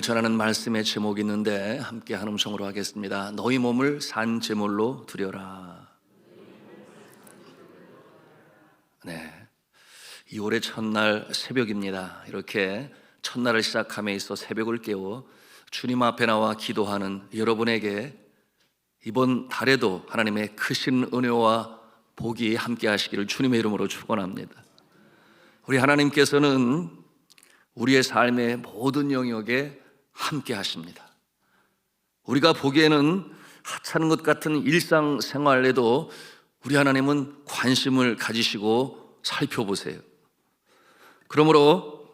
오늘 전하는 말씀의 제목이 있는데 함께 한 음성으로 하겠습니다. 너희 몸을 산 제물로 드려라. 네, 2월의 첫날 새벽입니다. 이렇게 첫날을 시작함에 있어 새벽을 깨워 주님 앞에 나와 기도하는 여러분에게 이번 달에도 하나님의 크신 은혜와 복이 함께 하시기를 주님의 이름으로 축원합니다. 우리 하나님께서는 우리의 삶의 모든 영역에 함께 하십니다. 우리가 보기에는 하찮은 것 같은 일상생활에도 우리 하나님은 관심을 가지시고 살펴보세요. 그러므로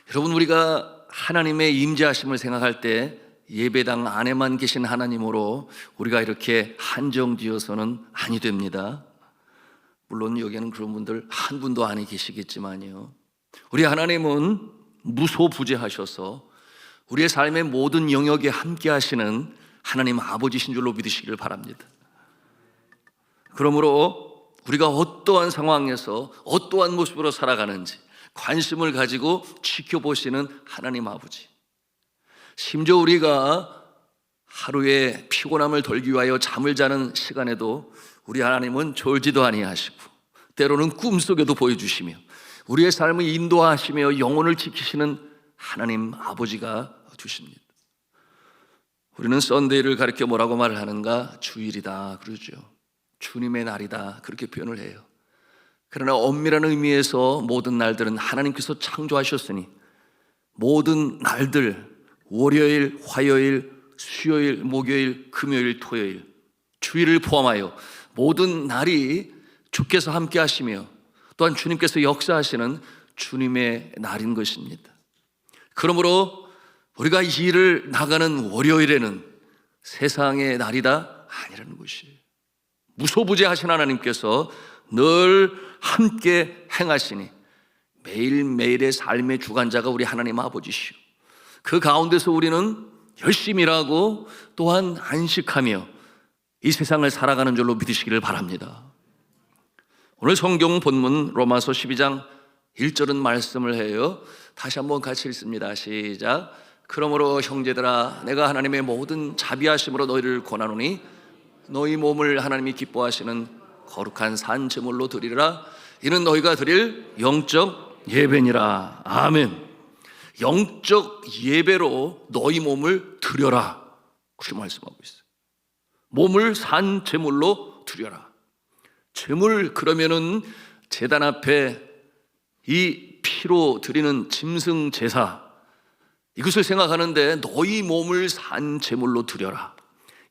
여러분, 우리가 하나님의 임재하심을 생각할 때 예배당 안에만 계신 하나님으로 우리가 이렇게 한정지어서는 아니 됩니다. 물론 여기에는 그런 분들 한 분도 아니 계시겠지만요, 우리 하나님은 무소부재하셔서 우리의 삶의 모든 영역에 함께 하시는 하나님 아버지신 줄로 믿으시기를 바랍니다. 그러므로 우리가 어떠한 상황에서 어떠한 모습으로 살아가는지 관심을 가지고 지켜보시는 하나님 아버지, 심지어 우리가 하루의 피곤함을 덜기 위하여 잠을 자는 시간에도 우리 하나님은 졸지도 아니하시고 때로는 꿈속에도 보여주시며 우리의 삶을 인도하시며 영혼을 지키시는 하나님 아버지가 되십니다. 우리는 썬데이를 가리켜 뭐라고 말을 하는가? 주일이다 그러죠. 주님의 날이다 그렇게 표현을 해요. 그러나 엄밀한 의미에서 모든 날들은 하나님께서 창조하셨으니 모든 날들, 월요일, 화요일, 수요일, 목요일, 금요일, 토요일, 주일을 포함하여 모든 날이 주께서 함께 하시며 또한 주님께서 역사하시는 주님의 날인 것입니다. 그러므로 우리가 이 일을 나가는 월요일에는 세상의 날이다 아니라는 것이에요. 무소부재하신 하나님께서 늘 함께 행하시니 매일매일의 삶의 주관자가 우리 하나님 아버지시오. 그 가운데서 우리는 열심히 일하고 또한 안식하며 이 세상을 살아가는 줄로 믿으시기를 바랍니다. 오늘 성경 본문 로마서 12장 1절은 말씀을 해요. 다시 한번 같이 읽습니다. 시작. 그러므로 형제들아, 내가 하나님의 모든 자비하심으로 너희를 권하노니 너희 몸을 하나님이 기뻐하시는 거룩한 산 제물로 드리라. 이는 너희가 드릴 영적 예배니라. 아멘. 영적 예배로 너희 몸을 드려라 그렇게 말씀하고 있어요. 몸을 산 제물로 드려라. 제물, 그러면은 제단 앞에 이 피로 드리는 짐승 제사, 이것을 생각하는데 너희 몸을 산 제물로 드려라.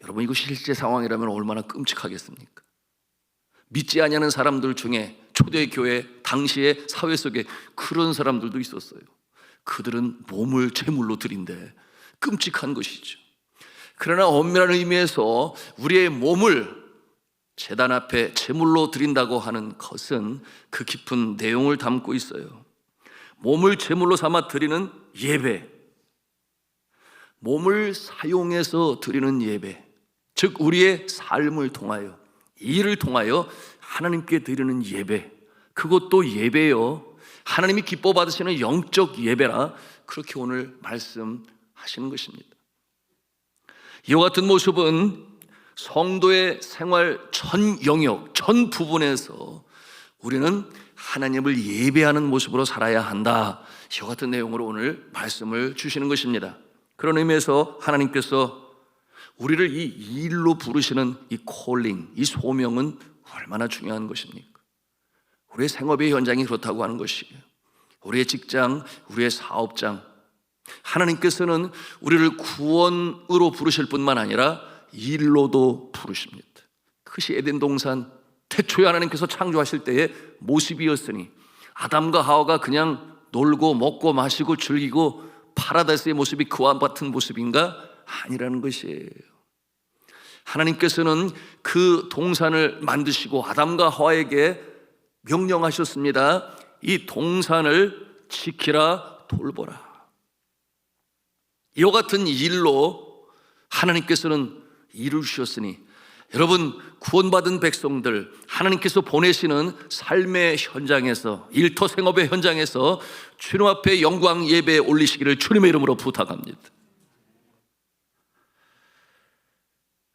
여러분, 이거 실제 상황이라면 얼마나 끔찍하겠습니까? 믿지 아니하는 사람들 중에 초대교회 당시의 사회 속에 그런 사람들도 있었어요. 그들은 몸을 제물로 드린대. 끔찍한 것이죠. 그러나 엄밀한 의미에서 우리의 몸을 제단 앞에 제물로 드린다고 하는 것은 그 깊은 내용을 담고 있어요. 몸을 제물로 삼아 드리는 예배, 몸을 사용해서 드리는 예배, 즉 우리의 삶을 통하여, 일을 통하여 하나님께 드리는 예배, 그것도 예배요, 하나님이 기뻐 받으시는 영적 예배라 그렇게 오늘 말씀하시는 것입니다. 이와 같은 모습은 성도의 생활 전 영역, 전 부분에서 우리는 하나님을 예배하는 모습으로 살아야 한다. 이와 같은 내용으로 오늘 말씀을 주시는 것입니다. 그런 의미에서 하나님께서 우리를 이 일로 부르시는 이 콜링, 이 소명은 얼마나 중요한 것입니까? 우리의 생업의 현장이 그렇다고 하는 것이에요. 우리의 직장, 우리의 사업장, 하나님께서는 우리를 구원으로 부르실 뿐만 아니라 일로도 부르십니다. 그것이 에덴 동산 태초에 하나님께서 창조하실 때의 모습이었으니 아담과 하와가 그냥 놀고 먹고 마시고 즐기고 파라다이스의 모습이 그와 같은 모습인가? 아니라는 것이에요. 하나님께서는 그 동산을 만드시고 아담과 하와에게 명령하셨습니다. 이 동산을 지키라, 돌보라. 이와 같은 일로 하나님께서는 이루셨으니, 여러분, 구원받은 백성들, 하나님께서 보내시는 삶의 현장에서, 일터 생업의 현장에서 주님 앞에 영광 예배 올리시기를 주님의 이름으로 부탁합니다.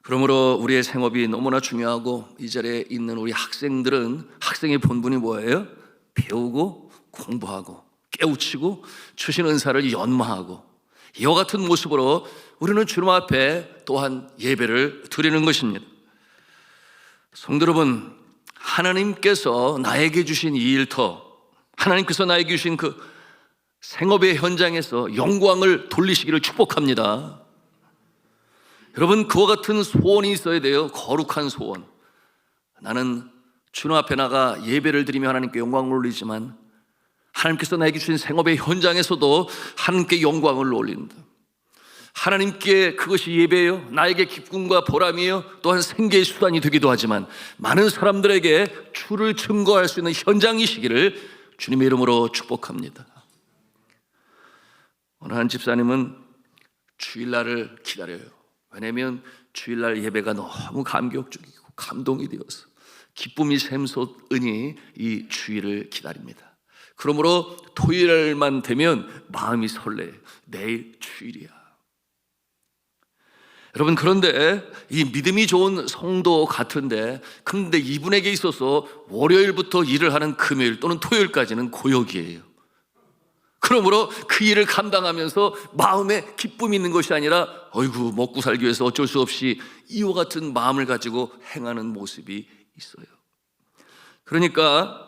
그러므로 우리의 생업이 너무나 중요하고, 이 자리에 있는 우리 학생들은 학생의 본분이 뭐예요? 배우고 공부하고 깨우치고 주신 은사를 연마하고, 이와 같은 모습으로 우리는 주님 앞에 또한 예배를 드리는 것입니다. 성도 여러분, 하나님께서 나에게 주신 이 일터, 하나님께서 나에게 주신 그 생업의 현장에서 영광을 돌리시기를 축복합니다. 여러분, 그와 같은 소원이 있어야 돼요. 거룩한 소원. 나는 주님 앞에 나가 예배를 드리며 하나님께 영광을 올리지만 하나님께서 나에게 주신 생업의 현장에서도 하나님께 영광을 올린다. 하나님께 그것이 예배예요. 나에게 기쁨과 보람이요, 또한 생계의 수단이 되기도 하지만 많은 사람들에게 주를 증거할 수 있는 현장이시기를 주님의 이름으로 축복합니다. 어느 한 집사님은 주일날을 기다려요. 왜냐하면 주일날 예배가 너무 감격적이고 감동이 되어서 기쁨이 샘솟으니 이 주일을 기다립니다. 그러므로 토요일만 되면 마음이 설레요. 내일 주일이야. 여러분, 그런데 이 믿음이 좋은 성도 같은데, 그런데 이분에게 있어서 월요일부터 일을 하는 금요일 또는 토요일까지는 고역이에요. 그러므로 그 일을 감당하면서 마음에 기쁨이 있는 것이 아니라 어이구, 먹고 살기 위해서 어쩔 수 없이 이와 같은 마음을 가지고 행하는 모습이 있어요. 그러니까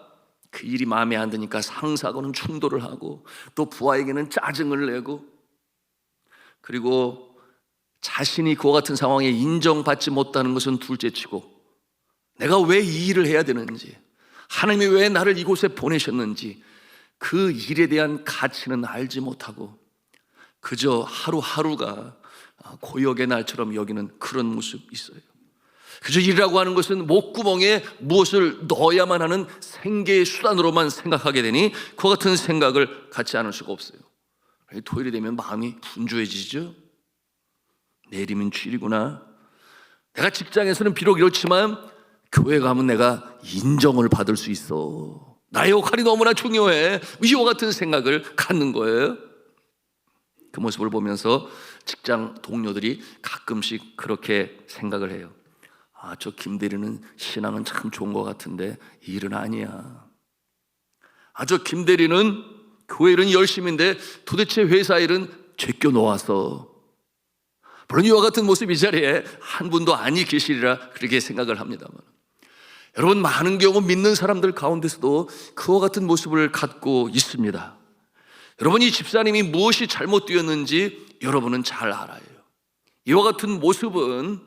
그 일이 마음에 안 드니까 상사하고는 충돌을 하고, 또 부하에게는 짜증을 내고, 그리고 자신이 그와 같은 상황에 인정받지 못하는 것은 둘째치고 내가 왜 이 일을 해야 되는지, 하나님이 왜 나를 이곳에 보내셨는지 그 일에 대한 가치는 알지 못하고 그저 하루하루가 고역의 날처럼 여기는 그런 모습이 있어요. 그저 일이라고 하는 것은 목구멍에 무엇을 넣어야만 하는 생계의 수단으로만 생각하게 되니 그와 같은 생각을 갖지 않을 수가 없어요. 토요일이 되면 마음이 분주해지죠. 내일이면 주일이구나. 내가 직장에서는 비록 이렇지만 교회 가면 내가 인정을 받을 수 있어. 나의 역할이 너무나 중요해. 이와 같은 생각을 갖는 거예요. 그 모습을 보면서 직장 동료들이 가끔씩 그렇게 생각을 해요. 아, 저 김대리는 신앙은 참 좋은 것 같은데 일은 아니야. 아, 저 김대리는 교회 일은 열심인데 도대체 회사 일은 제껴 놓아서. 물론 이와 같은 모습 이 자리에 한 분도 아니 계시리라 그렇게 생각을 합니다만, 여러분, 많은 경우 믿는 사람들 가운데서도 그와 같은 모습을 갖고 있습니다. 여러분, 이 집사님이 무엇이 잘못되었는지 여러분은 잘 알아요. 이와 같은 모습은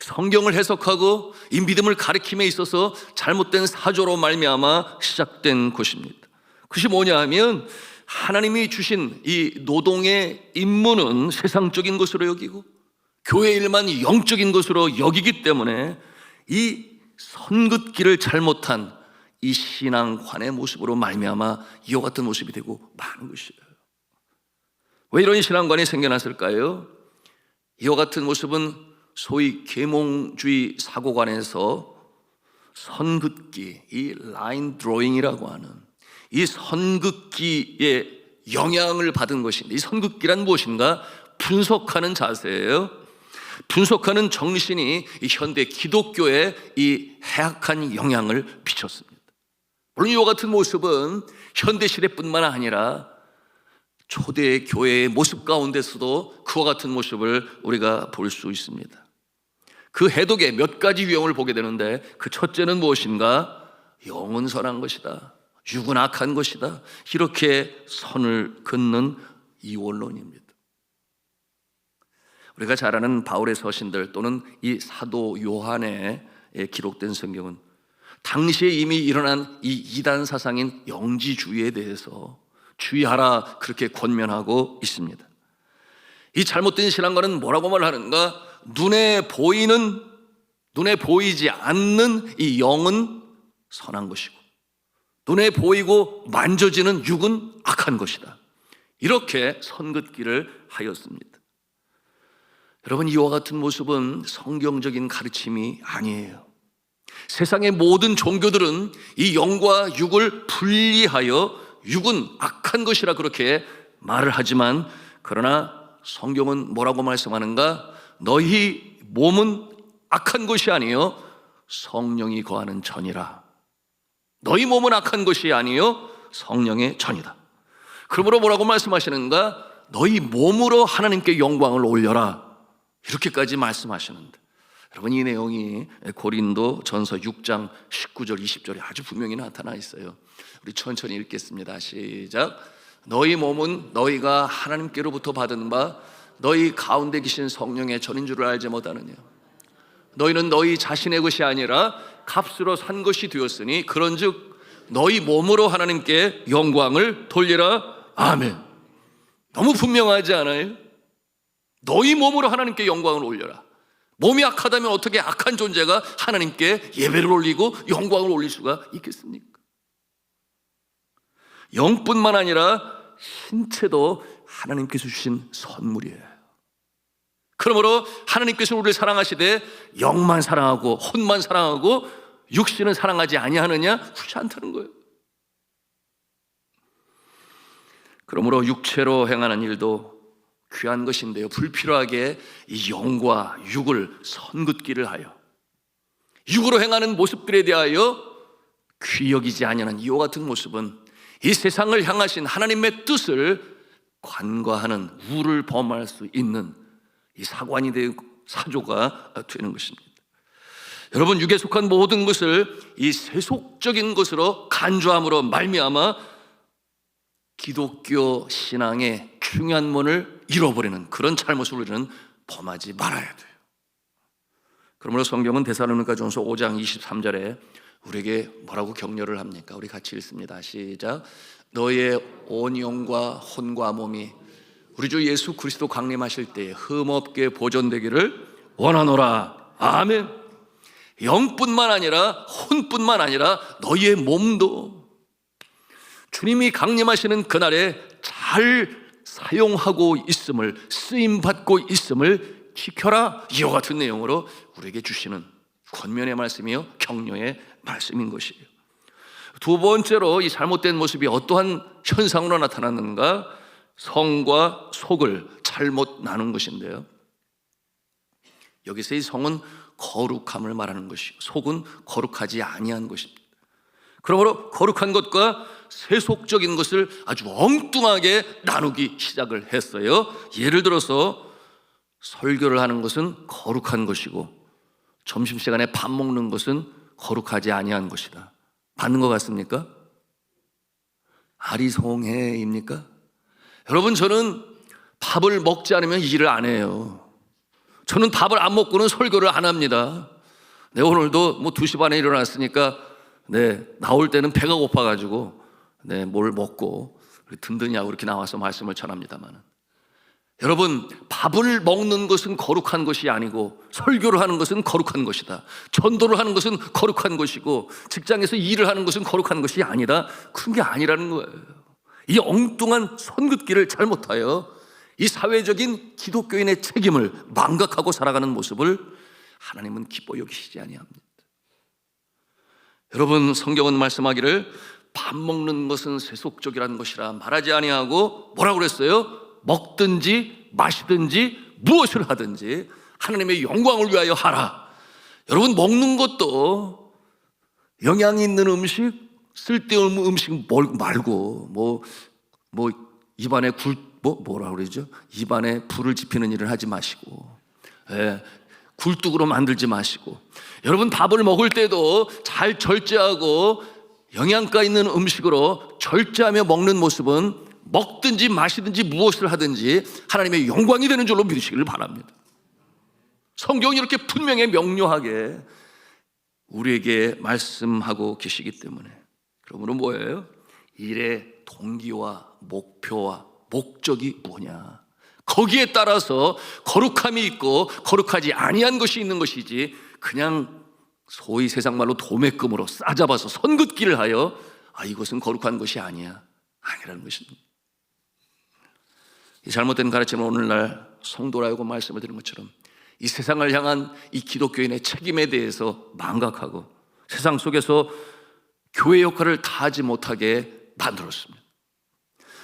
성경을 해석하고 이 믿음을 가르침에 있어서 잘못된 사조로 말미암아 시작된 것입니다. 그것이 뭐냐 하면, 하나님이 주신 이 노동의 임무는 세상적인 것으로 여기고 교회 일만 영적인 것으로 여기기 때문에 이 선긋기를 잘못한 이 신앙관의 모습으로 말미암아 이와 같은 모습이 되고 많은 것이에요. 왜 이런 신앙관이 생겨났을까요? 이와 같은 모습은 소위 계몽주의 사고관에서 선긋기, 이 라인 드로잉이라고 하는 이 선긋기에 영향을 받은 것인데, 이 선긋기란 무엇인가? 분석하는 자세예요. 분석하는 정신이 이 현대 기독교에 이 해악한 영향을 미쳤습니다. 물론 이와 같은 모습은 현대 시대뿐만 아니라 초대 교회의 모습 가운데서도 그와 같은 모습을 우리가 볼 수 있습니다. 그 해독의 몇 가지 유형을 보게 되는데, 그 첫째는 무엇인가? 영은 선한 것이다, 육은 악한 것이다, 이렇게 선을 긋는 이원론입니다. 우리가 잘 아는 바울의 서신들 또는 이 사도 요한에 기록된 성경은 당시에 이미 일어난 이 이단 사상인 영지주의에 대해서 주의하라 그렇게 권면하고 있습니다. 이 잘못된 신앙과는 뭐라고 말하는가? 눈에 보이지 않는 이 영은 선한 것이고 눈에 보이고 만져지는 육은 악한 것이다, 이렇게 선긋기를 하였습니다. 여러분, 이와 같은 모습은 성경적인 가르침이 아니에요. 세상의 모든 종교들은 이 영과 육을 분리하여 육은 악한 것이라 그렇게 말을 하지만, 그러나 성경은 뭐라고 말씀하는가? 너희 몸은 악한 것이 아니요 성령이 거하는 전이라. 너희 몸은 악한 것이 아니요 성령의 전이다. 그러므로 뭐라고 말씀하시는가? 너희 몸으로 하나님께 영광을 올려라. 이렇게까지 말씀하시는데, 여러분, 이 내용이 고린도 전서 6장 19절 20절에 아주 분명히 나타나 있어요. 우리 천천히 읽겠습니다. 시작. 너희 몸은 너희가 하나님께로부터 받은 바 너희 가운데 계신 성령의 전인 줄을 알지 못하느냐? 너희는 너희 자신의 것이 아니라 값으로 산 것이 되었으니 그런즉 너희 몸으로 하나님께 영광을 돌리라. 아멘. 너무 분명하지 않아요? 너희 몸으로 하나님께 영광을 올려라. 몸이 악하다면 어떻게 악한 존재가 하나님께 예배를 올리고 영광을 올릴 수가 있겠습니까? 영뿐만 아니라 신체도 하나님께서 주신 선물이에요. 그러므로 하나님께서 우리를 사랑하시되 영만 사랑하고 혼만 사랑하고 육신은 사랑하지 아니하느냐? 그렇지 않다는 거예요. 그러므로 육체로 행하는 일도 귀한 것인데요, 불필요하게 이 영과 육을 선긋기를 하여 육으로 행하는 모습들에 대하여 귀히 여기지 아니하는 이와 같은 모습은 이 세상을 향하신 하나님의 뜻을 관과하는 우를 범할 수 있는 이 사관이 되고 사조가 되는 것입니다. 여러분, 육에 속한 모든 것을 이 세속적인 것으로 간주함으로 말미암아 기독교 신앙의 중요한 면을 잃어버리는 그런 잘못을 우리는 범하지 말아야 돼요. 그러므로 성경은 데살로니가전서 5장 23절에 우리에게 뭐라고 격려를 합니까? 우리 같이 읽습니다. 시작. 너의 온 영과 혼과 몸이 우리 주 예수 그리스도 강림하실 때에 흠없게 보존되기를 원하노라. 아멘. 영뿐만 아니라 혼뿐만 아니라 너희의 몸도 주님이 강림하시는 그날에 잘 사용하고 있음을, 쓰임받고 있음을 지켜라. 이와 같은 내용으로 우리에게 주시는 권면의 말씀이요 격려의 말씀인 것이에요. 두 번째로 이 잘못된 모습이 어떠한 현상으로 나타났는가? 성과 속을 잘못 나눈 것인데요, 여기서 이 성은 거룩함을 말하는 것이고 속은 거룩하지 아니한 것입니다. 그러므로 거룩한 것과 세속적인 것을 아주 엉뚱하게 나누기 시작을 했어요. 예를 들어서 설교를 하는 것은 거룩한 것이고 점심시간에 밥 먹는 것은 거룩하지 아니한 것이다. 맞는 것 같습니까? 아리송해입니까? 여러분, 저는 밥을 먹지 않으면 일을 안 해요. 저는 밥을 안 먹고는 설교를 안 합니다. 네, 오늘도 2시 반에 일어났으니까 나올 때는 배가 고파가지고 뭘 먹고 든든히 하고 이렇게 나와서 말씀을 전합니다만, 여러분, 밥을 먹는 것은 거룩한 것이 아니고 설교를 하는 것은 거룩한 것이다. 전도를 하는 것은 거룩한 것이고 직장에서 일을 하는 것은 거룩한 것이 아니다. 그런 게 아니라는 거예요. 이 엉뚱한 선긋기를 잘못하여 이 사회적인 기독교인의 책임을 망각하고 살아가는 모습을 하나님은 기뻐 여기시지 아니합니다. 여러분, 성경은 말씀하기를 밥 먹는 것은 세속적이라는 것이라 말하지 아니하고 뭐라고 그랬어요? 먹든지 마시든지 무엇을 하든지 하나님의 영광을 위하여 하라. 여러분, 먹는 것도 영양이 있는 음식, 쓸데없는 음식 말고 뭐 입안에 뭐라고 그러죠? 입안에 불을 지피는 일을 하지 마시고, 굴뚝으로 만들지 마시고, 여러분, 밥을 먹을 때도 잘 절제하고 영양가 있는 음식으로 절제하며 먹는 모습은 먹든지 마시든지 무엇을 하든지 하나님의 영광이 되는 줄로 믿으시기를 바랍니다. 성경이 이렇게 분명히 명료하게 우리에게 말씀하고 계시기 때문에, 그러므로 뭐예요? 일의 동기와 목표와 목적이 뭐냐, 거기에 따라서 거룩함이 있고 거룩하지 아니한 것이 있는 것이지, 그냥 소위 세상 말로 도매금으로 싸잡아서 선긋기를 하여 이것은 거룩한 것이 아니라는 것입니다. 이 잘못된 가르침은 오늘날 성도라고 말씀을 드린 것처럼 이 세상을 향한 이 기독교인의 책임에 대해서 망각하고 세상 속에서 교회 역할을 다하지 못하게 만들었습니다.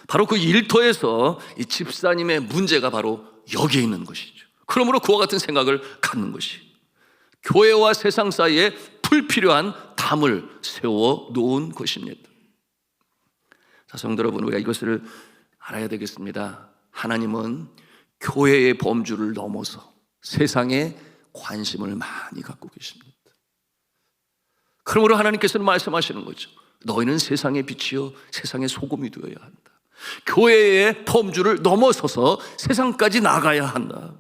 바로 그 일터에서 이 집사님의 문제가 바로 여기에 있는 것이죠. 그러므로 그와 같은 생각을 갖는 것이, 교회와 세상 사이에 불필요한 담을 세워 놓은 것입니다. 자, 성도 여러분, 우리가 이것을 알아야 되겠습니다. 하나님은 교회의 범주를 넘어서 세상에 관심을 많이 갖고 계십니다. 그러므로 하나님께서는 말씀하시는 거죠. 너희는 세상의 빛이요 세상의 소금이 되어야 한다. 교회의 범주를 넘어서서 세상까지 나가야 한다.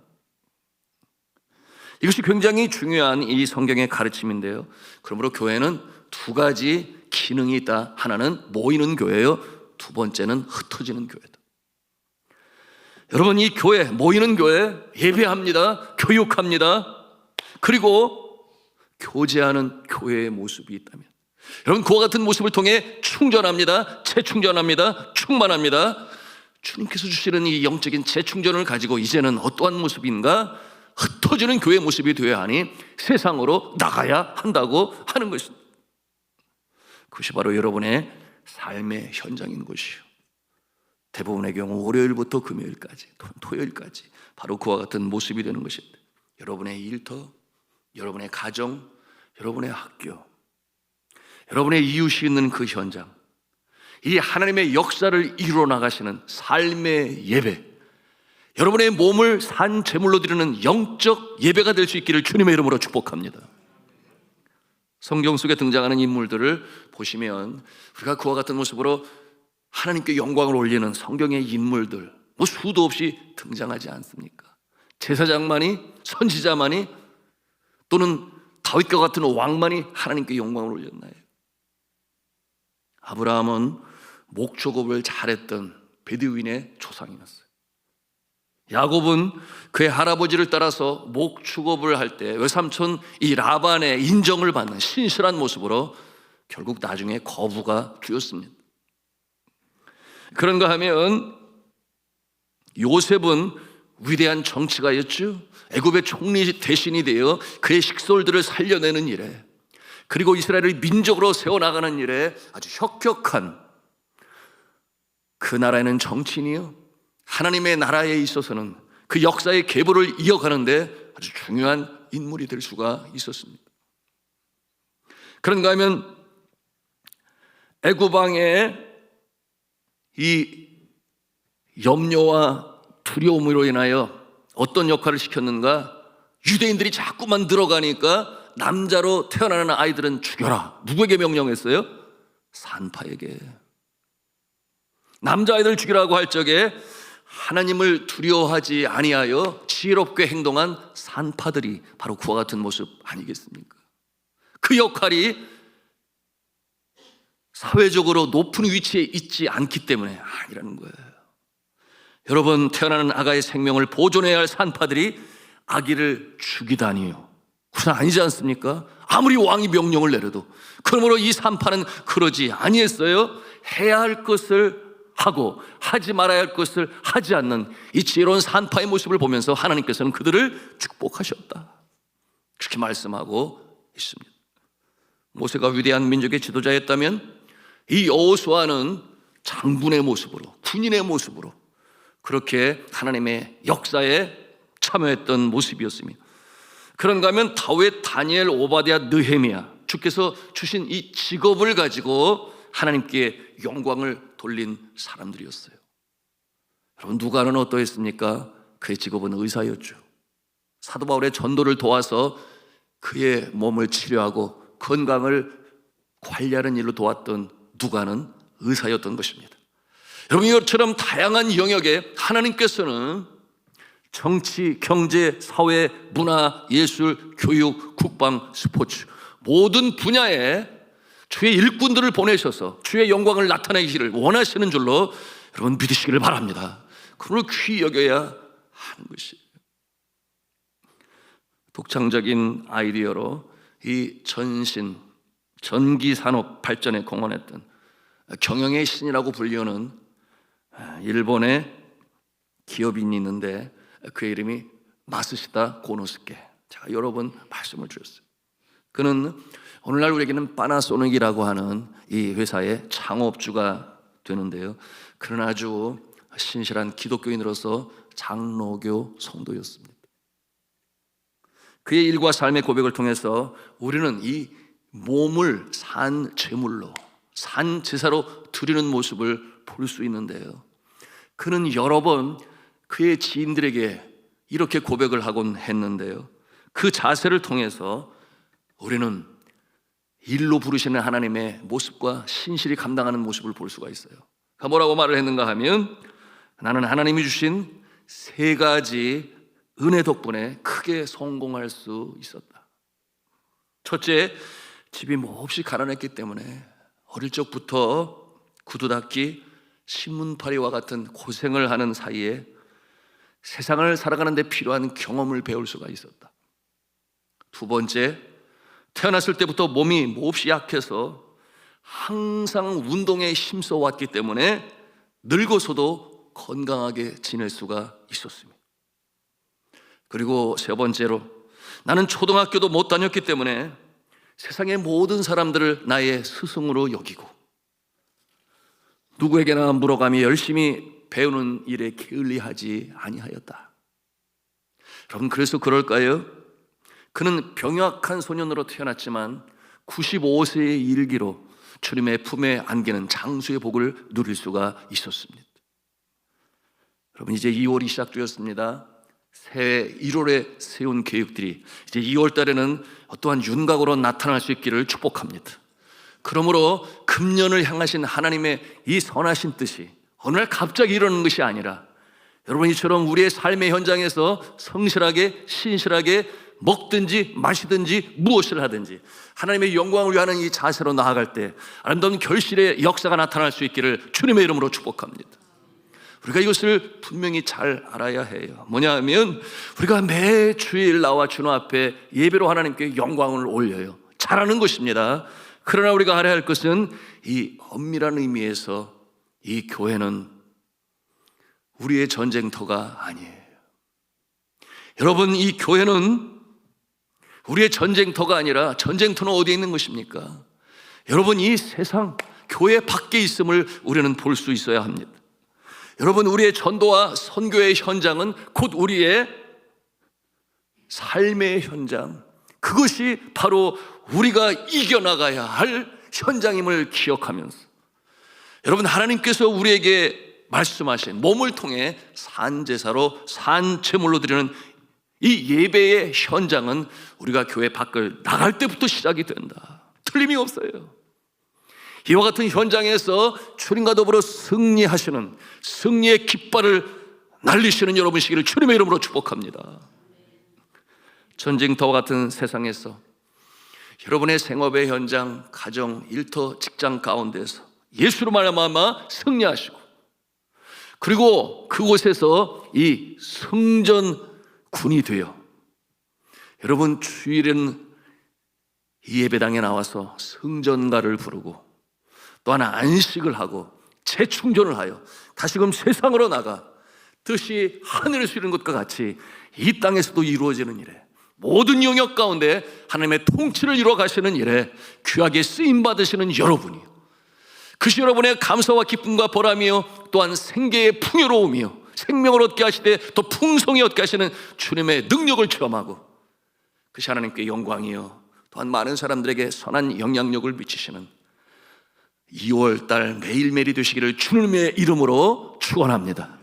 이것이 굉장히 중요한 이 성경의 가르침인데요. 그러므로 교회는 두 가지 기능이 있다. 하나는 모이는 교회요, 두 번째는 흩어지는 교회다. 여러분, 이 교회, 모이는 교회, 예배합니다, 교육합니다, 그리고 교제하는 교회의 모습이 있다면, 여러분, 그와 같은 모습을 통해 충전합니다, 재충전합니다, 충만합니다. 주님께서 주시는 이 영적인 재충전을 가지고 이제는 어떠한 모습인가? 흩어지는 교회의 모습이 되어야 하니 세상으로 나가야 한다고 하는 것입니다. 그것이 바로 여러분의 삶의 현장인 것이요, 대부분의 경우 월요일부터 금요일까지, 토요일까지 바로 그와 같은 모습이 되는 것입니다. 여러분의 일터, 여러분의 가정, 여러분의 학교, 여러분의 이웃이 있는 그 현장, 이 하나님의 역사를 이루어 나가시는 삶의 예배, 여러분의 몸을 산 제물로 드리는 영적 예배가 될 수 있기를 주님의 이름으로 축복합니다. 성경 속에 등장하는 인물들을 보시면 우리가 그와 같은 모습으로 하나님께 영광을 올리는 성경의 인물들 뭐 수도 없이 등장하지 않습니까? 제사장만이, 선지자만이, 또는 다윗과 같은 왕만이 하나님께 영광을 올렸나요? 아브라함은 목축업을 잘했던 베두인의 조상이었어요. 야곱은 그의 할아버지를 따라서 목축업을 할 때 외삼촌 이 라반의 인정을 받는 신실한 모습으로 결국 나중에 거부가 되었습니다. 그런가 하면 요셉은 위대한 정치가였죠. 애굽의 총리 대신이 되어 그의 식솔들을 살려내는 일에, 그리고 이스라엘을 민족으로 세워나가는 일에 아주 혁혁한, 그 나라에는 정치인이요, 하나님의 나라에 있어서는 그 역사의 계보를 이어가는데 아주 중요한 인물이 될 수가 있었습니다. 그런가 하면 애굽 왕의 이 염려와 두려움으로 인하여 어떤 역할을 시켰는가? 유대인들이 자꾸만 들어가니까 남자로 태어나는 아이들은 죽여라. 누구에게 명령했어요? 산파에게. 남자아이들을 죽이라고 할 적에 하나님을 두려워하지 아니하여 지혜롭게 행동한 산파들이 바로 그와 같은 모습 아니겠습니까? 그 역할이 사회적으로 높은 위치에 있지 않기 때문에 아니라는 거예요. 여러분, 태어나는 아가의 생명을 보존해야 할 산파들이 아기를 죽이다니요, 그건 아니지 않습니까? 아무리 왕이 명령을 내려도. 그러므로 이 산파는 그러지 아니했어요. 해야 할 것을 하고 하지 말아야 할 것을 하지 않는 이 지혜로운 산파의 모습을 보면서 하나님께서는 그들을 축복하셨다, 그렇게 말씀하고 있습니다. 모세가 위대한 민족의 지도자였다면 이 여호수아는 장군의 모습으로, 군인의 모습으로 그렇게 하나님의 역사에 참여했던 모습이었습니다. 그런가 하면 다윗, 다니엘, 오바댜, 느헤미야, 주께서 주신 이 직업을 가지고 하나님께 영광을 돌린 사람들이었어요. 여러분, 누가는 어떠했습니까? 그의 직업은 의사였죠. 사도 바울의 전도를 도와서 그의 몸을 치료하고 건강을 관리하는 일로 도왔던 누가는 의사였던 것입니다. 여러분, 이것처럼 다양한 영역에 하나님께서는 정치, 경제, 사회, 문화, 예술, 교육, 국방, 스포츠 모든 분야에 주의 일꾼들을 보내셔서 주의 영광을 나타내기를 원하시는 줄로 여러분 믿으시기를 바랍니다. 그걸 귀히 여겨야 하는 것이에요. 독창적인 아이디어로 이 전기산업 발전에 공헌했던 경영의 신이라고 불리우는 일본의 기업인이 있는데 그의 이름이 마스시다 고노스케. 제가 여러 번 말씀을 드렸어요. 그는 오늘날 우리에게는 파나소닉이라고 하는 이 회사의 창업주가 되는데요. 그는 아주 신실한 기독교인으로서 장로교 성도였습니다. 그의 일과 삶의 고백을 통해서 우리는 이 몸을 산 제물로, 산 제사로 드리는 모습을 볼 수 있는데요. 그는 여러 번 그의 지인들에게 이렇게 고백을 하곤 했는데요. 그 자세를 통해서 우리는 일로 부르시는 하나님의 모습과 신실히 감당하는 모습을 볼 수가 있어요. 뭐라고 말을 했는가 하면, 나는 하나님이 주신 3가지 은혜 덕분에 크게 성공할 수 있었다. 첫째, 집이 몹시 가난했기 때문에 어릴 적부터 구두 닦기, 신문팔이와 같은 고생을 하는 사이에 세상을 살아가는 데 필요한 경험을 배울 수가 있었다. 두 번째, 태어났을 때부터 몸이 몹시 약해서 항상 운동에 힘써 왔기 때문에 늙어서도 건강하게 지낼 수가 있었습니다. 그리고 세 번째로, 나는 초등학교도 못 다녔기 때문에 세상의 모든 사람들을 나의 스승으로 여기고 누구에게나 물어가며 열심히 배우는 일에 게을리하지 아니하였다. 여러분, 그래서 그럴까요? 그는 병약한 소년으로 태어났지만 95세의 일기로 주님의 품에 안기는 장수의 복을 누릴 수가 있었습니다. 여러분, 이제 2월이 시작되었습니다. 새해 1월에 세운 계획들이 이제 2월 달에는 어떠한 윤곽으로 나타날 수 있기를 축복합니다. 그러므로 금년을 향하신 하나님의 이 선하신 뜻이 어느 날 갑자기 이러는 것이 아니라, 여러분, 이처럼 우리의 삶의 현장에서 성실하게 신실하게 먹든지 마시든지 무엇을 하든지 하나님의 영광을 위하는 이 자세로 나아갈 때 아름다운 결실의 역사가 나타날 수 있기를 주님의 이름으로 축복합니다. 우리가 이것을 분명히 잘 알아야 해요. 뭐냐 하면, 우리가 매 주일 나와 주님 앞에 예배로 하나님께 영광을 올려요. 잘하는 것입니다. 그러나 우리가 알아야 할 것은, 이 엄밀한 의미에서 이 교회는 우리의 전쟁터가 아니에요. 여러분, 이 교회는 우리의 전쟁터가 아니라, 전쟁터는 어디에 있는 것입니까? 여러분, 이 세상 교회 밖에 있음을 우리는 볼 수 있어야 합니다. 여러분, 우리의 전도와 선교의 현장은 곧 우리의 삶의 현장, 그것이 바로 우리가 이겨나가야 할 현장임을 기억하면서, 여러분, 하나님께서 우리에게 말씀하신 몸을 통해 산제사로 산제물로 드리는 이 예배의 현장은 우리가 교회 밖을 나갈 때부터 시작이 된다. 틀림이 없어요. 이와 같은 현장에서 주님과 더불어 승리하시는, 승리의 깃발을 날리시는 여러분이시기를 주님의 이름으로 축복합니다. 전쟁터와 같은 세상에서 여러분의 생업의 현장, 가정, 일터, 직장 가운데서 예수로 말미암아 승리하시고, 그리고 그곳에서 이 승전군이 되어 여러분 주일은 이 예배당에 나와서 승전가를 부르고 또 하나 안식을 하고 재충전을 하여 다시금 세상으로 나가 뜻이 하늘에서 이루는 것과 같이 이 땅에서도 이루어지는 일에, 모든 영역 가운데 하나님의 통치를 이루어 가시는 일에 귀하게 쓰임 받으시는 여러분이, 그것이 여러분의 감사와 기쁨과 보람이요 또한 생계의 풍요로움이요 생명을 얻게 하시되 또 풍성히 얻게 하시는 주님의 능력을 체험하고, 그것이 하나님께 영광이요 또한 많은 사람들에게 선한 영향력을 미치시는 2월달 매일매일이 되시기를 주님의 이름으로 축원합니다.